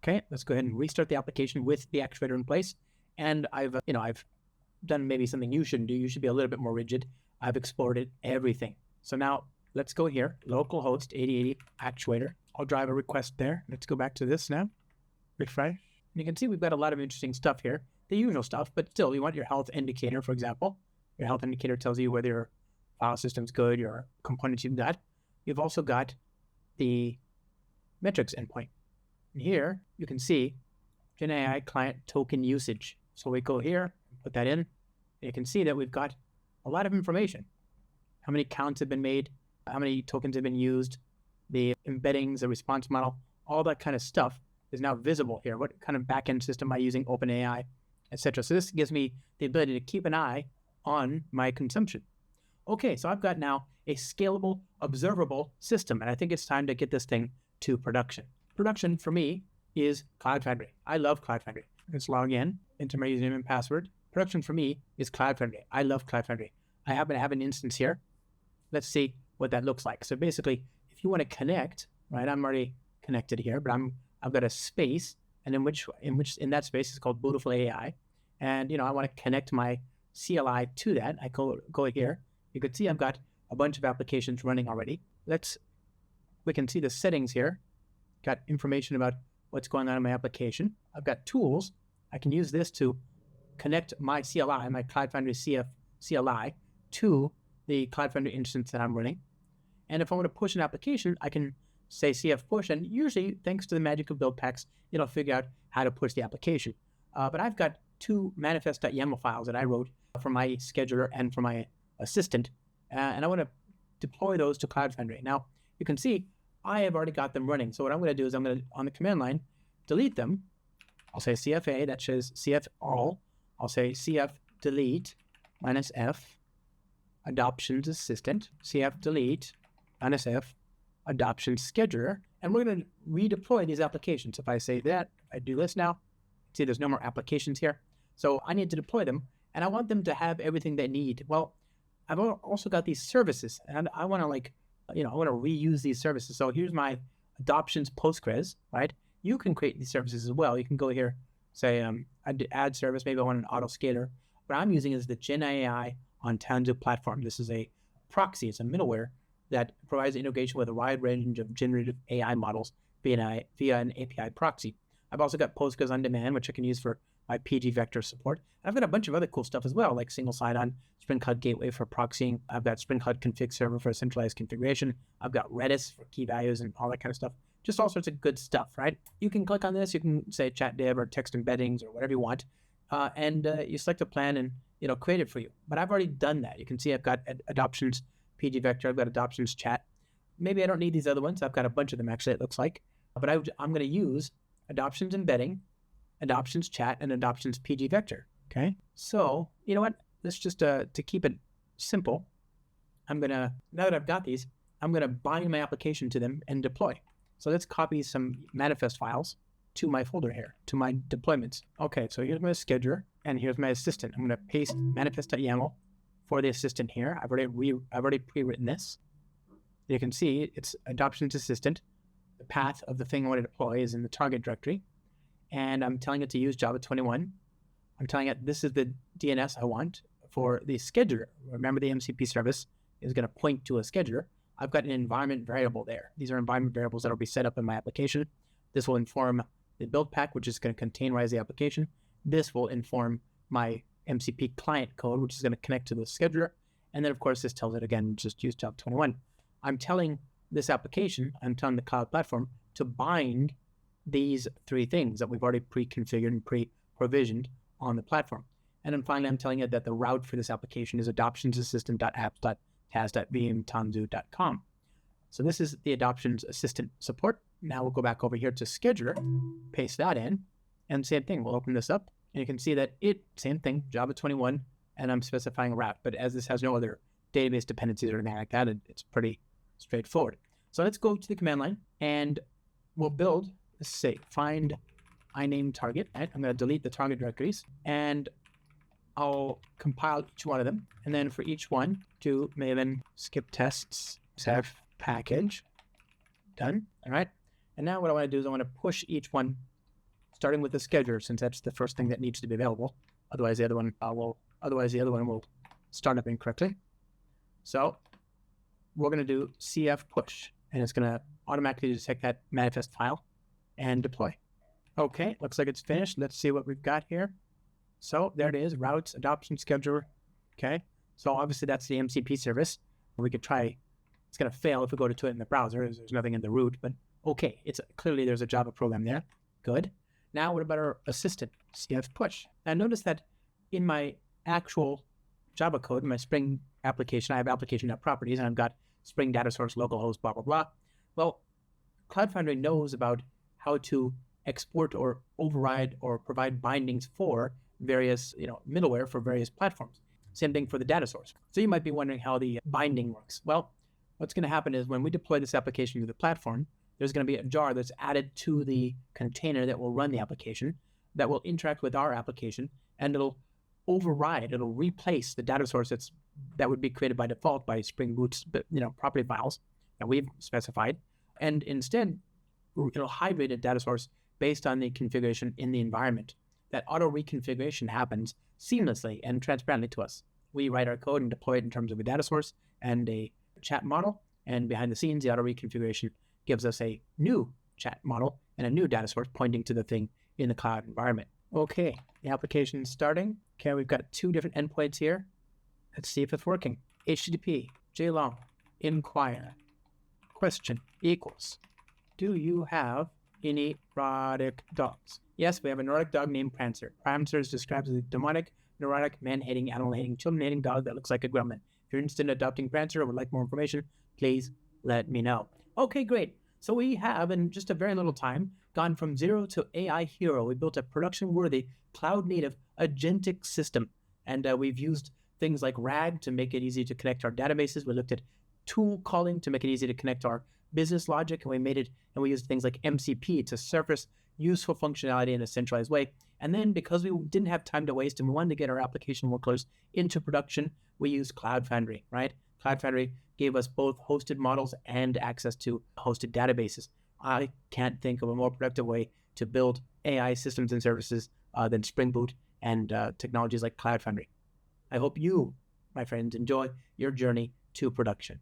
Okay, let's go ahead and restart the application with the actuator in place. And I've done maybe something you shouldn't do. You should be a little bit more rigid. I've exported everything. So now let's go here, localhost 8080 actuator. I'll drive a request there. Let's go back to this now. Refresh. And you can see we've got a lot of interesting stuff here. The usual stuff, but still, you want your health indicator, for example. Your health indicator tells you whether your file system's good, your components you've got. You've also got the metrics endpoint. And here, you can see Gen AI client token usage. So we go here, put that in. You can see that we've got a lot of information. How many counts have been made, how many tokens have been used, the embeddings, the response model, all that kind of stuff is now visible here. What kind of backend system am I using? OpenAI. etc. So this gives me the ability to keep an eye on my consumption. Okay, so I've got now a scalable, observable system, and I think it's time to get this thing to production. Production for me is CloudFoundry. I love CloudFoundry. Let's log in, enter my username and password. Production for me is CloudFoundry. I love CloudFoundry. I happen to have an instance here. Let's see what that looks like. So basically, if you want to connect, right? I'm already connected here, but I've got a space, and in that space is called Bootiful AI, and I want to connect my CLI to that. I go here. You can see I've got a bunch of applications running already. We can see the settings here. Got information about what's going on in my application. I've got tools. I can use this to connect my CLI, my CloudFoundry CLI, to the CloudFoundry instance that I'm running. And if I want to push an application, I can say CF push, and usually, thanks to the magic of build packs, it'll figure out how to push the application. But I've got two manifest.yaml files that I wrote for my scheduler and for my assistant, and I want to deploy those to CloudFoundry. Now, you can see I have already got them running. So what I'm going to do is I'm going to, on the command line, delete them. I'll say CFA, that says CF all. I'll say CF delete -F adoptions assistant, CF delete -F adoptions scheduler, and we're going to redeploy these applications. If I say that, I do this now, see there's no more applications here. So I need to deploy them, and I want them to have everything they need. Well, I've also got these services, and I want to I want to reuse these services. So here's my adoptions Postgres, right? You can create these services as well. You can go here, say, add service. Maybe I want an auto scaler. What I'm using is the Gen AI on Tanzu platform. This is a proxy. It's a middleware that provides integration with a wide range of generative AI models via an API proxy. I've also got Postgres on demand, which I can use for my PG vector support. And I've got a bunch of other cool stuff as well, like single sign-on, Spring Cloud Gateway for proxying. I've got Spring Cloud Config Server for centralized configuration. I've got Redis for key values and all that kind of stuff. Just all sorts of good stuff, right? You can click on this. You can say chat dev or text embeddings or whatever you want. And you select a plan and it'll create it for you. But I've already done that. You can see I've got adoptions PG vector. I've got adoptions chat. Maybe I don't need these other ones. I've got a bunch of them, actually, it looks like. But I'm going to use adoptions embedding, adoptions chat, and adoptions PG vector. Okay. So you know what? Let's just to keep it simple, now that I've got these, I'm going to bind my application to them and deploy. So let's copy some manifest files to my folder here, to my deployments. Okay, so here's my scheduler, and here's my assistant. I'm going to paste manifest.yaml for the assistant here. I've already pre-written this. You can see it's adoptions assistant. The path of the thing I want to deploy is in the target directory, and I'm telling it to use Java 21. I'm telling it this is the DNS I want for the scheduler. Remember, the MCP service is going to point to a scheduler. I've got an environment variable there. These are environment variables that will be set up in my application. This will inform the build pack, which is going to containerize the application. This will inform my MCP client code, which is going to connect to the scheduler. And then, of course, this tells it, again, just use Java 21. I'm telling this application, I'm telling the cloud platform to bind these three things that we've already pre-configured and pre-provisioned on the platform. And then finally, I'm telling it that the route for this application is adoptionsassistant.apps.tas.vmtanzu.com. So this is the adoptions assistant support. Now we'll go back over here to scheduler, paste that in, and same thing. We'll open this up, and you can see that same thing, Java 21, and I'm specifying route. But as this has no other database dependencies or anything like that, it's pretty straightforward. So let's go to the command line, and we'll build, let's say, find iname target. Right? I'm going to delete the target directories, and I'll compile each one of them. And then for each one, do maven skip tests, save package. Done. All right. And now what I want to do is I want to push each one, starting with the scheduler, since that's the first thing that needs to be available. Otherwise, the other one will start up incorrectly. So we're going to do CF push, and it's going to automatically detect that manifest file and deploy. Okay, looks like it's finished. Let's see what we've got here. So there it is, routes, adoption scheduler. Okay, so obviously that's the MCP service. We could try, it's going to fail if we go to it in the browser. There's nothing in the root, but okay, clearly there's a Java program there. Good. Now what about our assistant, CF push? Now notice that in my actual Java code, in my Spring application, I have application.properties, and I've got Spring data source, localhost, blah, blah, blah. Well, CloudFoundry knows about how to export or override or provide bindings for various, middleware for various platforms. Same thing for the data source. So you might be wondering how the binding works. Well, what's going to happen is when we deploy this application to the platform, there's going to be a jar that's added to the container that will run the application, that will interact with our application, and it'll replace the data source that would be created by default by Spring Boot's property files that we've specified, and instead it'll hydrate a data source based on the configuration in the environment. That auto reconfiguration happens seamlessly and transparently to us. We write our code and deploy it in terms of a data source and a chat model, and behind the scenes, the auto reconfiguration gives us a new chat model and a new data source pointing to the thing in the cloud environment. Okay, the application is starting. Okay, we've got 2 different endpoints here. Let's see if it's working. HTTP, JLong, inquire, question equals, do you have any erotic dogs? Yes, we have a neurotic dog named Prancer. Prancer is described as a demonic, neurotic, man-hating, animal-hating, children-hating dog that looks like a gremlin. If you're interested in adopting Prancer or would like more information, please let me know. Okay, great. So we have, in just a very little time, gone from zero to AI hero. We built a production-worthy, cloud-native, agentic system. And we've used things like RAG to make it easy to connect our databases. We looked at tool calling to make it easy to connect our business logic, and we used things like MCP to surface useful functionality in a centralized way. And then because we didn't have time to waste and we wanted to get our application workloads into production, we used Cloud Foundry, right? Cloud Foundry gave us both hosted models and access to hosted databases. I can't think of a more productive way to build AI systems and services than Spring Boot and technologies like Cloud Foundry. I hope you, my friends, enjoy your journey to production.